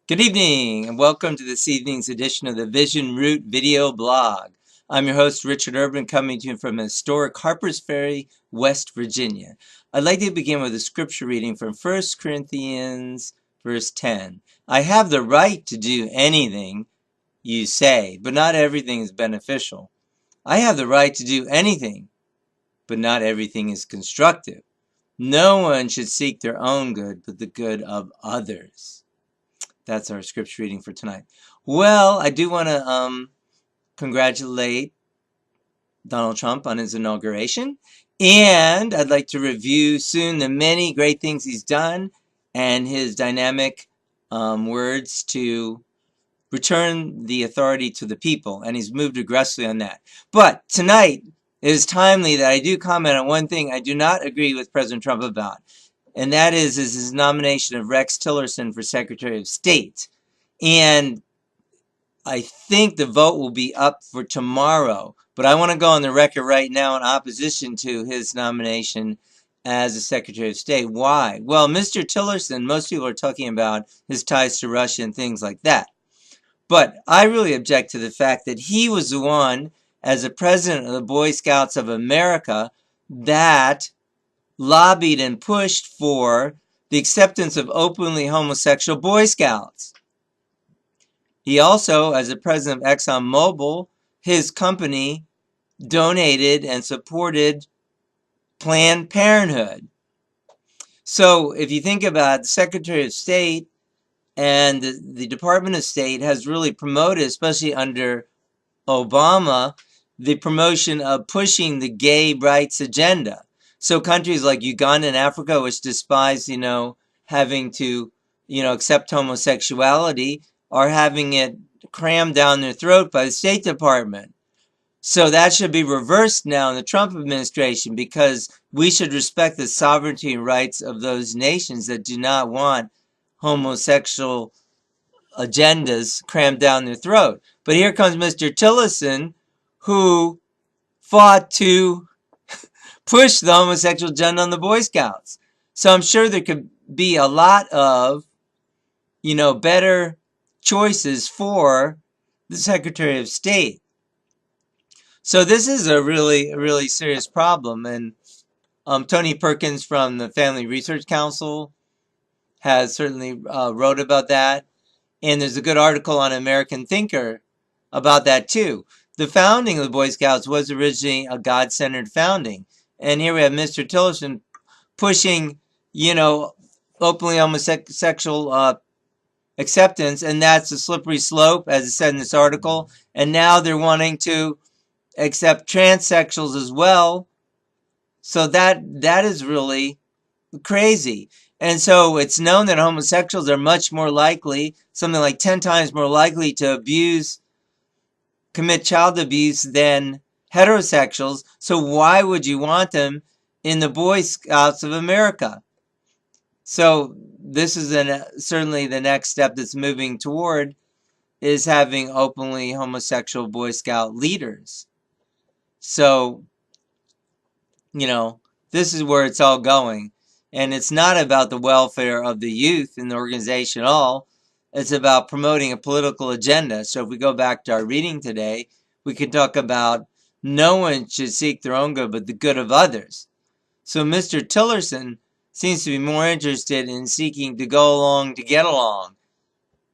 Good evening, and welcome to this evening's edition of the Vision Root video blog. I'm your host, Richard Urban, coming to you from historic Harpers Ferry, West Virginia. I'd like to begin with a scripture reading from 1 Corinthians, verse 10. I have the right to do anything you say, but not everything is beneficial. I have the right to do anything, but not everything is constructive. No one should seek their own good, but the good of others. That's our scripture reading for tonight. Well, I do want to congratulate Donald Trump on his inauguration, and I'd like to review soon the many great things he's done and his dynamic words to return the authority to the people, and he's moved aggressively on that. But tonight it is timely that I do comment on one thing I do not agree with President Trump about, and that is his nomination of Rex Tillerson for Secretary of State. And I think the vote will be up for tomorrow, but I want to go on the record right now in opposition to his nomination as a Secretary of State. Why? Well, Mr. Tillerson, most people are talking about his ties to Russia and things like that. But I really object to the fact that he was the one, as the president of the Boy Scouts of America, that lobbied and pushed for the acceptance of openly homosexual Boy Scouts. He also, as the president of Exxon Mobil, his company donated and supported Planned Parenthood. So if you think about it, the Secretary of State and the Department of State has really promoted, especially under Obama, the promotion of pushing the gay rights agenda. So countries like Uganda and Africa, which despise, having to, accept homosexuality, are having it crammed down their throat by the State Department. So that should be reversed now in the Trump administration, because we should respect the sovereignty and rights of those nations that do not want homosexual agendas crammed down their throat. But here comes Mr. Tillerson, who fought to push the homosexual agenda on the Boy Scouts. So I'm sure there could be a lot of, better choices for the Secretary of State. So this is a really serious problem. And Tony Perkins from the Family Research Council has certainly wrote about that. And there's a good article on American Thinker about that too. The founding of the Boy Scouts was originally a God-centered founding. And here we have Mr. Tillerson pushing, openly homosexual acceptance, and that's a slippery slope, as it said in this article. And now they're wanting to accept transsexuals as well. So that is really crazy. And so it's known that homosexuals are much more likely, something like 10 times more likely to commit child abuse than heterosexuals. So why would you want them in the Boy Scouts of America? So this is certainly the next step that's moving toward, is having openly homosexual Boy Scout leaders. So, this is where it's all going. And it's not about the welfare of the youth in the organization at all. It's about promoting a political agenda. So if we go back to our reading today, we could talk about no one should seek their own good, but the good of others. So Mr. Tillerson seems to be more interested in seeking to go along to get along,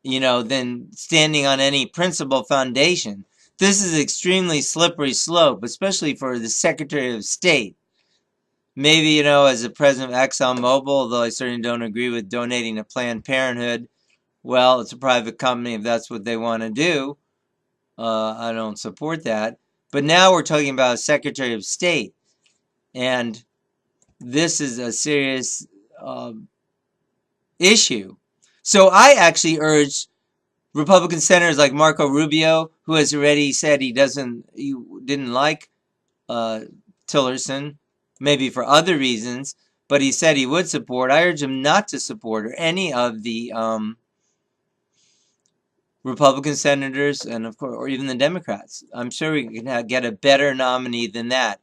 than standing on any principled foundation. This is an extremely slippery slope, especially for the Secretary of State. Maybe, as the president of Exxon Mobil, although I certainly don't agree with donating to Planned Parenthood, well, it's a private company. If that's what they want to do, I don't support that. But now we're talking about a Secretary of State. And this is a serious issue. So I actually urge Republican senators like Marco Rubio, who has already said he didn't like Tillerson, maybe for other reasons, but he said he would support. I urge him not to support, or any of the Republican senators, and of course, or even the Democrats. I'm sure we can get a better nominee than that,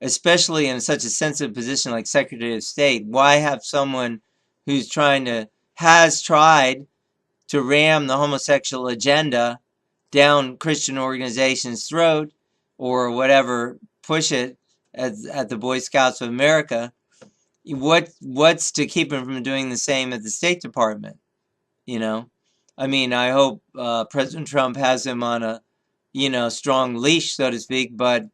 especially in such a sensitive position like Secretary of State. Why have someone who's has tried to ram the homosexual agenda down Christian organizations' throat or whatever, push it at the Boy Scouts of America. What's to keep him from doing the same at the State Department? You know, I mean, I hope President Trump has him on a, strong leash, so to speak. But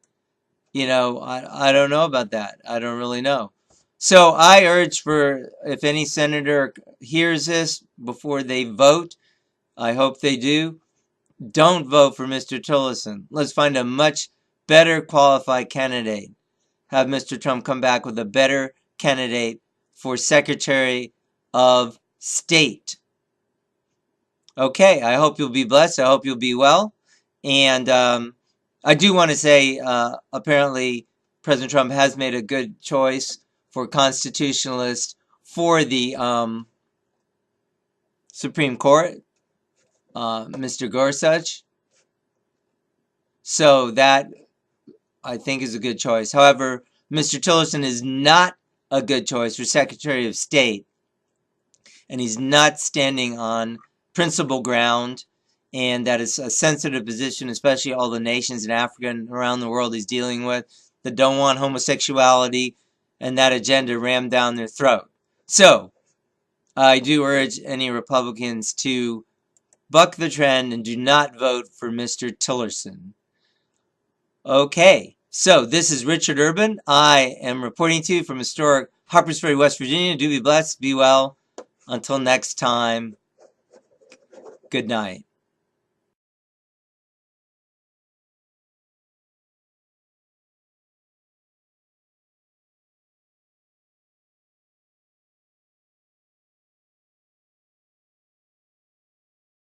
I don't know about that. I don't really know. So I urge for, if any senator hears this before they vote, I hope they do, don't vote for Mr. Tillerson. Let's find a much better qualified candidate. Have Mr. Trump come back with a better candidate for Secretary of State. Okay, I hope you'll be blessed. I hope you'll be well. And I do want to say, apparently, President Trump has made a good choice for constitutionalist for the Supreme Court, Mr. Gorsuch. So that, I think, is a good choice. However, Mr. Tillerson is not a good choice for Secretary of State, and he's not standing on principle ground, and that is a sensitive position, especially all the nations in Africa and around the world he's dealing with that don't want homosexuality and that agenda rammed down their throat. So, I do urge any Republicans to buck the trend and do not vote for Mr. Tillerson. Okay, so this is Richard Urban. I am reporting to you from historic Harpers Ferry, West Virginia. Do be blessed, be well. Until next time, good night.